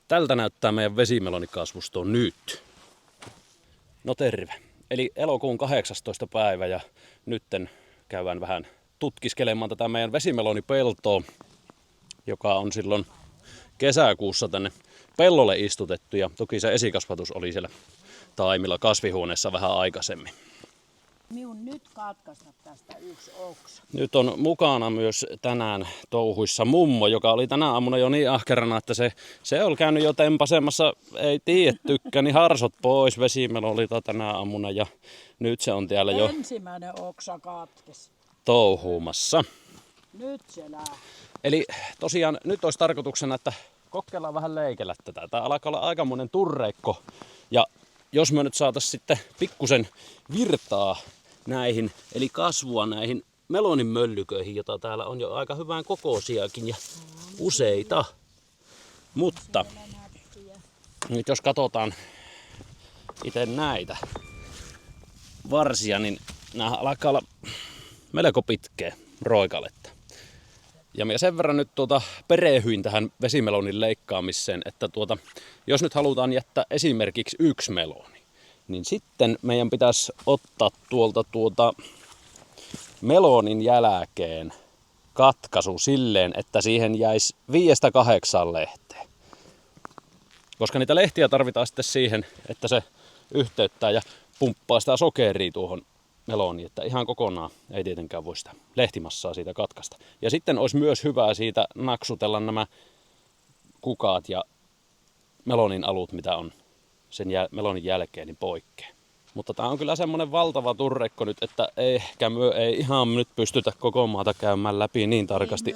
Tältä näyttää meidän vesimelonikasvusto nyt. No terve. Eli elokuun 18. päivä ja nytten käydään vähän tutkiskelemaan tätä meidän vesimelonipeltoa, joka on silloin kesäkuussa tänne pellolle istutettu ja toki se esikasvatus oli siellä taimilla kasvihuoneessa vähän aikaisemmin. Minun nyt katkaista tästä yksi oksa. Nyt on mukana myös tänään touhuissa mummo, joka oli tänä aamuna jo niin ahkerana, että se oli käynyt jo tempasemassa, ei tiedä niin harsot pois vesimelonilta tänä aamuna ja nyt se on täällä jo Ensimmäinen oksa katkesi. touhuumassa. Nyt se lähtee. Eli tosiaan nyt olisi tarkoituksena, että kokeillaan vähän leikellä tätä. Tää alkaa olla aikamoinen turreikko ja jos me nyt saataisiin sitten pikkusen virtaa näihin, eli kasvua näihin melonin möllyköihin, jota täällä on jo aika hyvän kokoisiakin ja useita. Mutta nyt jos katsotaan itse näitä varsia, niin nämä alkaa olla melko pitkeä roikaletta. Ja minä sen verran nyt perehyin tähän vesimelonin leikkaamiseen, että jos nyt halutaan jättää esimerkiksi yksi meloni, niin sitten meidän pitäisi ottaa tuolta melonin jälkeen katkaisu silleen, että siihen jäisi 5-8 lehteä. Koska niitä lehtiä tarvitaan sitten siihen, että se yhteyttää ja pumppaa sitä sokeria tuohon meloniin, että ihan kokonaan ei tietenkään voi sitä lehtimassaa siitä katkaista. Ja sitten olisi myös hyvä siitä naksutella nämä kukaat ja melonin alut, mitä on sen melonin jälkeen, niin poikkeen. Mutta tämä on kyllä semmoinen valtava turrekko nyt, että ehkä me ei ihan nyt pystytä koko maata käymään läpi niin tarkasti,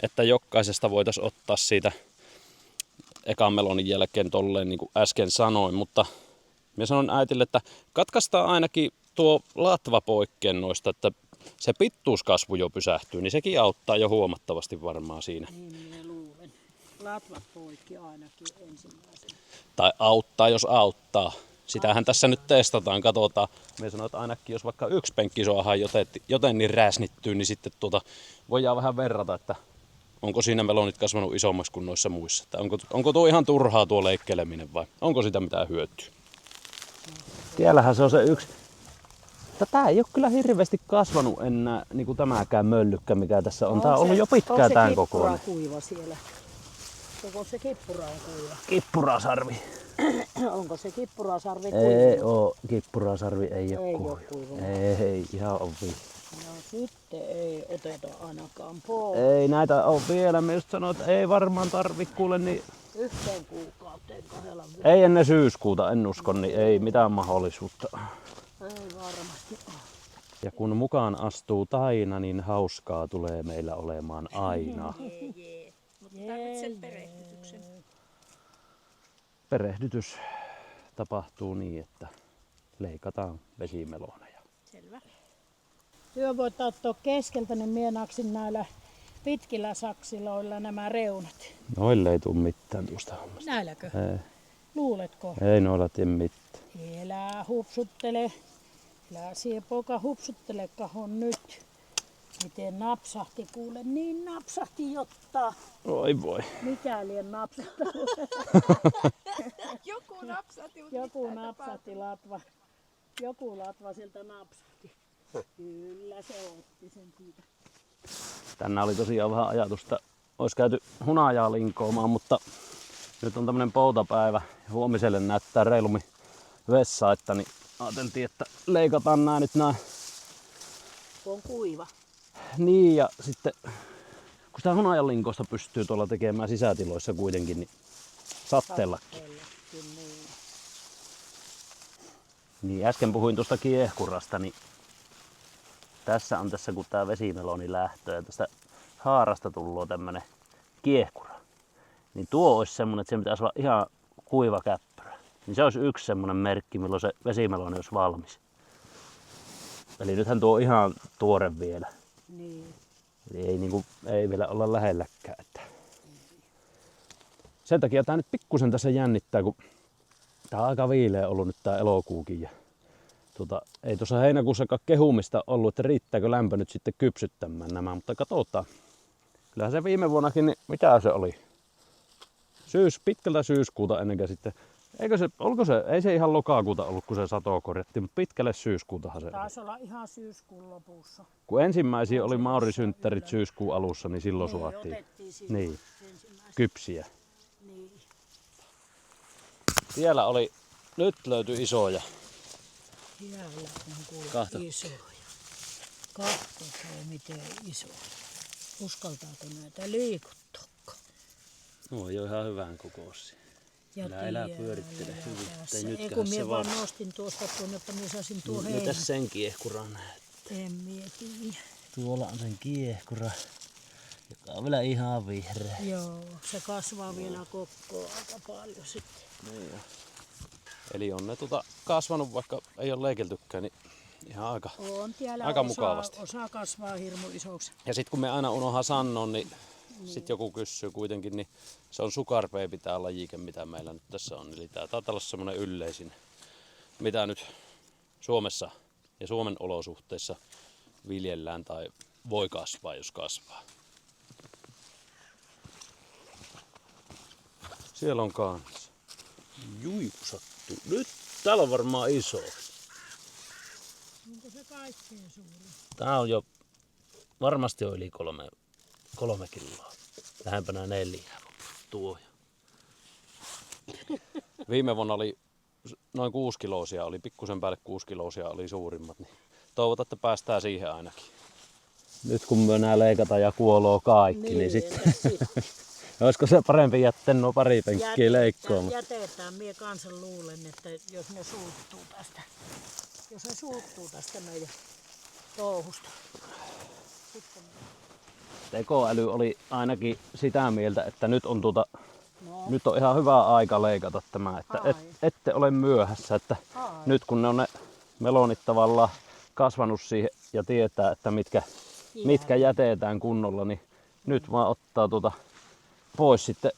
että jokaisesta voitaisiin ottaa siitä ekan melonin jälkeen tolleen niin kuin äsken sanoin, mutta minä sanon äitille, että katkaistaan ainakin tuo latva poikkeen noista, että se pituuskasvu jo pysähtyy, niin sekin auttaa jo huomattavasti varmaan siinä. Niin minä luulen. Latvat poikki ainakin ensimmäisenä. Tai auttaa, jos auttaa. Sitähän tässä nyt testataan, katsotaan. Minä sanoin, että ainakin jos vaikka yksi penkki saadaan joten niin rääsnittyy, niin sitten voidaan vähän verrata, että onko siinä melonit kasvanut isommaksi kuin noissa muissa. Että onko tuo ihan turhaa tuo leikkeleminen vai onko sitä mitään hyötyä? Tiellähän se on se yksi. Tämä ei ole kyllä hirveästi kasvanut enää, niin kuin tämäkään möllykkä, mikä tässä on. Tämä on ollut jo pitkään tämän kokoinen. Onko se kuiva siellä? Onko se kippura kuiva? Kippurasarvi. Onko se kippurasarvi kuiva? Ei oo, kippurasarvi ei ole kuiva. Ei, ihan ovi. No sitten ei oteta ainakaan pois. Ei näitä ole vielä. Mä just sanoin, että ei varmaan tarvi kuule niin. Yhteen kuukauteen 2 vuotta. Ei ennen syyskuuta, en usko, niin ei mitään mahdollisuutta. Ei varmasti ole. Ja kun mukaan astuu Taina, niin hauskaa tulee meillä olemaan aina. Jee. Mutta tarvitset perehdytyksen. Perehdytys tapahtuu niin, että leikataan vesimeloneja. Selvä. Työ voit ottaa keskeltä, niin minä naksin näillä pitkillä saksiloilla nämä reunat. Noille ei tule mitään tuosta hommasta. Näilläkö? Ei, Luuletko? ei noilla tee mitään. Elää hupsuttele. Elää siihen poika hupsuttele kahon nyt. Miten napsahti kuule, niin napsahti jotta. Oi voi. Mikäli en napsahtanut. Joku napsahti, mutta Joku napsahti latva. Joku latva sieltä napsahti. Kyllä se otti sen siitä. Tänään oli tosiaan vähän ajatusta, olisi käyty hunajaa linkoomaan, mutta nyt on tämmönen poutapäivä ja huomiselle näyttää reilummin vessaita, niin ajateltiin, että leikataan nää. Kun on kuiva. Niin ja sitten kun sitä hunajan linkoosta pystyy tuolla tekemään sisätiloissa kuitenkin, niin satteellakin. Niin. Niin äsken puhuin tuosta kiehkurasta, niin tässä kun tää vesimeloni lähtee ja tästä haarasta tullut tämmönen kiehkura, niin tuo olisi semmonen, että se pitäisi olla ihan kuiva käppyrä. Niin se olisi yksi semmonen merkki, milloin se vesimeloni olisi valmis. Eli nythän tuo on ihan tuore vielä. Niin. Eli ei vielä olla lähelläkään. Että. Sen takia tää nyt pikkusen tässä jännittää, kun tää on aika viileä ollut nyt tää elokuukin. Ja ei tuossa heinäkuussakaan kehumista ollut, että riittääkö lämpö nyt sitten kypsyttämään nämä, mutta katsotaan. Kyllähän se viime vuonnakin, niin mitä se oli? pitkältä syyskuuta ennen kuin sitten. Ei se ihan lokakuuta ollut, kun se sato korjattiin, mutta pitkälle syyskuutahan se oli. Taisi olla ihan syyskuun lopussa. Kun ensimmäisiä oli Mauri-synttärit syyskuun alussa, niin silloin Niin, suottiin otettiin silloin niin, ensimmäiset. kypsiä. Niin. Siellä oli, nyt löytyi isoja. Siellä on kuule Kahto. isoja. Katsokaa miten isoja. Uskaltaako näitä liikuttaakaan? No on jo ihan hyvän kokoisia. Ja Kyllä elä täällä pyörittelee ja hyvin. tässä. Ei Ei nytkähän kun se minä vaan varsin. nostin tuosta tuonne, että minä saisin tuo Mitä heinä. sen kiehkuran näet? En mieti. Tuolla on sen kiehkura, joka on vielä ihan vihreä. Joo, se kasvaa vielä kokkoa aika paljon sitten. Niin jo. Eli on ne kasvanut, vaikka ei ole leikeltykään, niin ihan aika. On siellä Aika mukavasti. osa kasvaa hirmu isoksi. Ja sitten kun me aina unohan sanoa, niin sitten joku kysyy kuitenkin, niin se on Sugar Baby tää lajike, mitä meillä nyt tässä on. Eli tää taitaa olla semmonen yleisin, mitä nyt Suomessa ja Suomen olosuhteissa viljellään tai voi kasvaa, jos kasvaa. Siellä on kans. Juipsattu. Nyt täällä on varmaan iso. Onko se kaikkein suurin? Tää on jo varmasti jo yli 3 kiloa. Lähempänä 4. Tuo. Viime vuonna oli noin 6 kiloisia, oli pikkusen päälle 6 kiloisia oli suurimmat. Niin toivotaan, että päästään siihen ainakin. Nyt kun me nää leikataan ja kuoloo kaikki, niin sitten olisiko se parempi jättää nuo pari penkkiä leikkaamaan? Jätetään. Mie kansan luulen, että jos ne suuttuu tästä. Jos ne suuttuu tästä meidän touhusta. Sitten Tekoäly oli ainakin sitä mieltä, että nyt on, no. nyt on ihan hyvä aika leikata tämä, että ette ole myöhässä, että Ai. nyt kun ne on ne melonit tavallaan kasvanut siihen ja tietää, että mitkä jätetään kunnolla, niin nyt vaan ottaa pois sitten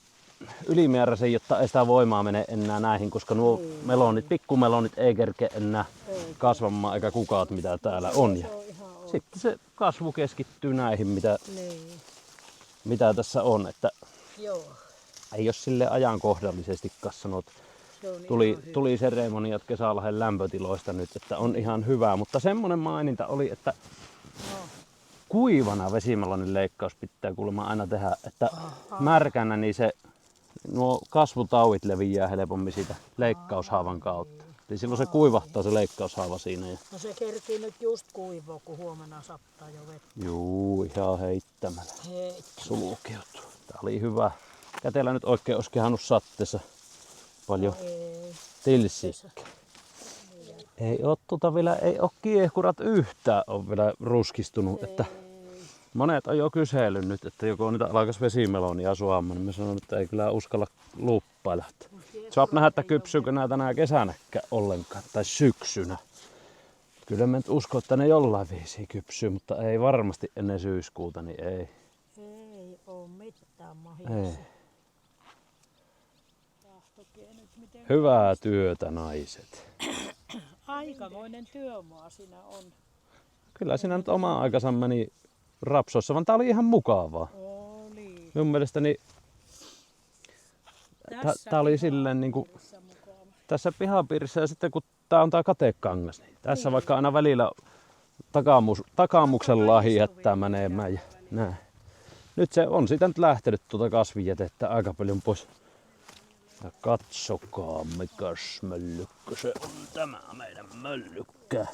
ylimääräisen, jotta ei sitä voimaa mene enää näihin, koska nuo melonit, pikkumelonit ei kerkeä enää kasvamaan eikä kukaat mitä täällä on. Ja sitten se kasvu keskittyy näihin, mitä tässä on, että Joo. ei ole sille ajankohdallisesti sanot. Tuli seremoniat Kesälahden lämpötiloista nyt, että on ihan hyvä, mutta semmonen maininta oli, että kuivana vesimelonin leikkaus pitää kuulemma aina tehdä, että märkänä niin nuo kasvutauit leviää helpommin siitä leikkaushaavan kautta. Eli silloin se kuivahtaa se leikkaushaava siinä. No se kerkii nyt just kuivua, kun huomenna sattaa jo vettä. Juu, ihan heittämällä. Sulkeutuu. Tää oli hyvä. Kätellä nyt oikein olisi kehannut satteessa paljon tilssikkää. Ei oo vielä, ei oo kiehkurat yhtään on vielä ruskistunut, että monet on jo kysellyt nyt, että joko niitä alkaisi vesimelonia suomaan, niin mä sanon, että ei kyllä uskalla luuppailla. Saat nähdä, että kypsyykö nää tänä kesänäkään ollenkaan, tai syksynä. Kyllä mä nyt uskon, että ne jollain viisiin kypsyy, mutta ei varmasti ennen syyskuuta, niin ei. Ei oo mitään mahdollista. Ei. Hyvää työtä, naiset. Aikamoinen työmaa siinä on. Kyllä siinä nyt oma aikansa meni rapsoissa, vaan tää oli ihan mukavaa. Oli. Minun mielestäni tää oli silleen niinku tässä pihapiirissä ja sitten kun tää on tää katekangas, niin tässä vaikka aina välillä takamuksen lahi jättää menemään ja näin. Nyt se on siitä nyt lähtenyt kasvijätettä aika paljon pois. Ja katsokaa mikäs möllykkä se on tämä meidän möllykkä.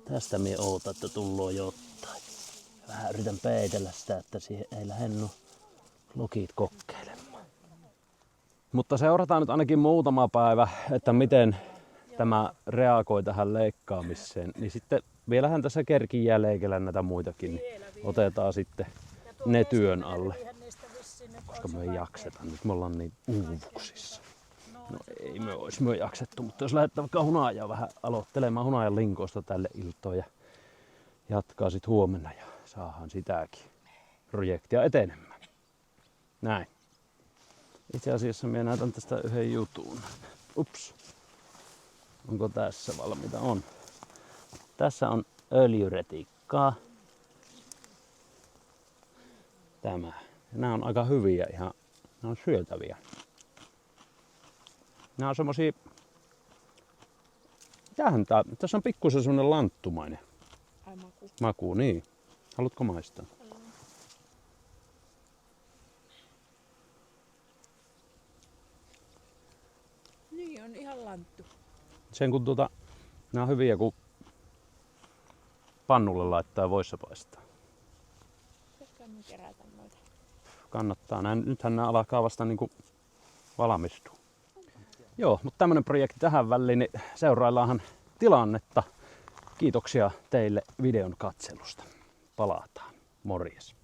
Tästä minä ootan, että tulloo jotain. Vähän yritän peitellä sitä, että siihen ei lähde lokit kokeilemaan. Mutta seurataan nyt ainakin muutama päivä, että miten tämä reagoi tähän leikkaamiseen. Niin sitten vielähän tässä kerkiää leikellä näitä muitakin, niin otetaan sitten ne työn alle. Koska me ei jakseta nyt, me ollaan niin uuvuksissa. No ei me ois me jaksettu, mutta jos lähdetään vaikka hunajaa vähän aloittelemaan hunajan linkoista tälle iltoon ja jatkaa sit huomenna ja saadaan sitäkin projektia etenemään. Näin. Itse asiassa minä näytän tästä yhden jutun. Ups. Onko tässä valmiita? On. Tässä on öljyretikkaa. Tämä. Nämä on aika hyviä ihan Ne on syötäviä. Nämä on semmosia... Mitähän tää? Tässä on pikkusen semmonen lanttumainen Ai maku. maku, niin. Haluatko maistaa? Niin, on ihan lanttu. Sen kun nämä on hyviä, kun pannulle laittaa ja voissa paistaa. Pitäisikö me kerätä noita? Kannattaa. Nythän nämä alkaa vasta niinku valmistua. Joo, mutta tämmönen projekti tähän väliin, niin seuraillaanhan tilannetta. Kiitoksia teille videon katselusta. Palataan. Morjes.